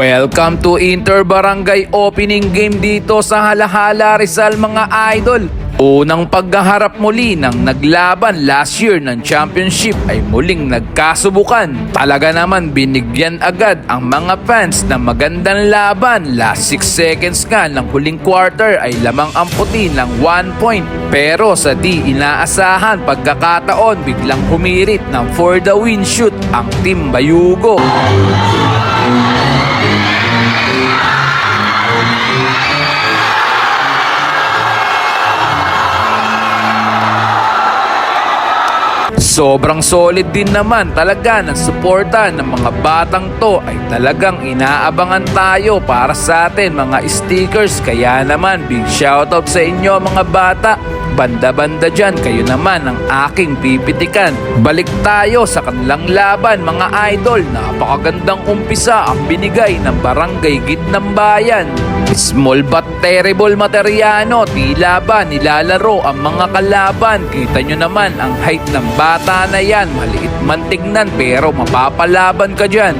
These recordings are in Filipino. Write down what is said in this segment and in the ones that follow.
Welcome to Inter Barangay opening game dito sa Halahala, Rizal mga idol. Unang paghaharap muli ng naglaban last year ng championship ay muling nagkasubukan. Talaga naman binigyan agad ang mga fans ng magandang laban. Last 6 seconds nga ng huling quarter ay lamang ang puti ng 1 point. Pero sa di inaasahan pagkakataon biglang humirit ng for the win shoot ang Team Bayugo. Sobrang solid din naman talaga ng suporta ng mga batang to ay talagang inaabangan tayo para sa atin mga stickers. Kaya naman big shoutout sa inyo mga bata. Banda-banda dyan, kayo naman ang aking pipitikan. Balik tayo sa kanilang laban mga idol. Napakagandang umpisa ang binigay ng Barangay Gitnang Bayan. Small but terrible Materiano, tila ba nilalaro ang mga kalaban. Kita nyo naman ang height ng bata na yan. Maliit man tignan pero mapapalaban ka dyan.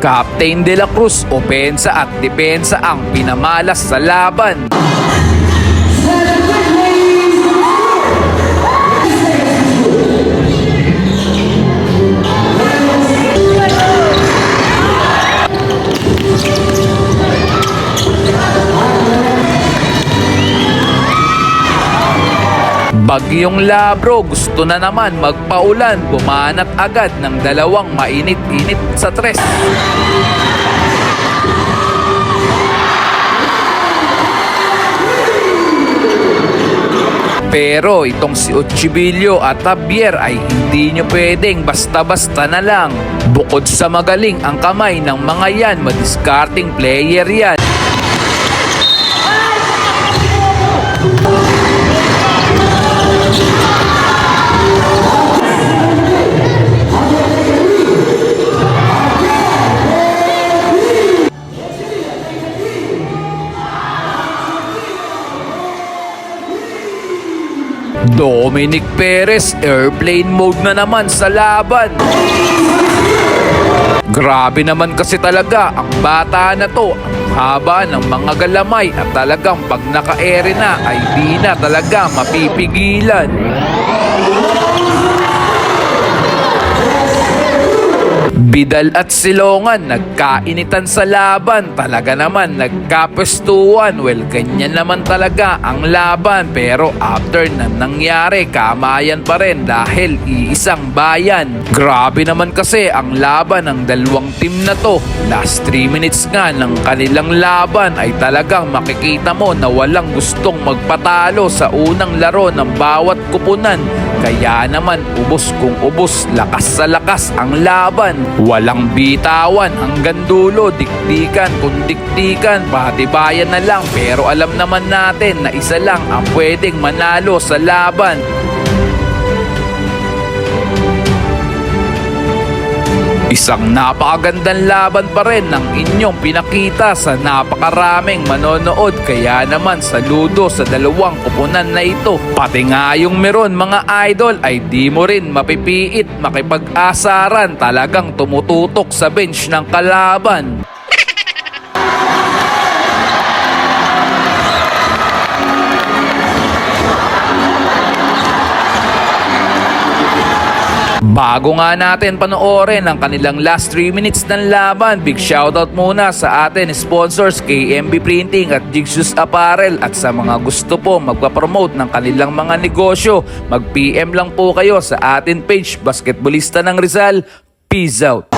Captain De La Cruz, opensa at depensa ang pinamalas sa laban. Bagyong Labro gusto na naman magpaulan, bumanat agad ng dalawang mainit-init sa tres. Pero itong si Ochibilio at Javier ay hindi nyo pwedeng basta-basta na lang. Bukod sa magaling ang kamay ng mga yan, madiscarding player yan. Dominic Perez, airplane mode na naman sa laban. Grabe naman kasi talaga ang bata na to. Ang haba ng mga galamay at talagang pag naka-ere na ay di na talaga mapipigilan. Bidal at Silongan nagkainitan sa laban. Talaga naman nagkapestuan. Well, ganyan naman talaga ang laban. Pero after na nangyari, kamayan pa rin dahil iisang bayan. Grabe naman kasi ang laban ng dalawang team na to. Last 3 minutes nga ng kanilang laban ay talagang makikita mo na walang gustong magpatalo sa unang laro ng bawat kupunan. Kaya naman ubos kung ubos, lakas sa lakas ang laban. Walang bitawan hanggang dulo, diktikan kung diktikan, patibayan na lang. Pero alam naman natin na isa lang ang pwedeng manalo sa laban. Isang napakagandang laban pa rin ng inyong pinakita sa napakaraming manonood. Kaya naman saludo sa dalawang kupunan na ito. Pati nga yung meron mga idol ay di mo rin mapipiit makipag-asaran. Talagang tumututok sa bench ng kalaban. Bago nga natin panoorin ang kanilang last 3 minutes ng laban, big shoutout muna sa atin sponsors KMB Printing at Jigsaw Apparel. At sa mga gusto po magpapromote ng kanilang mga negosyo, mag-PM lang po kayo sa atin page Basketballista ng Rizal. Peace out!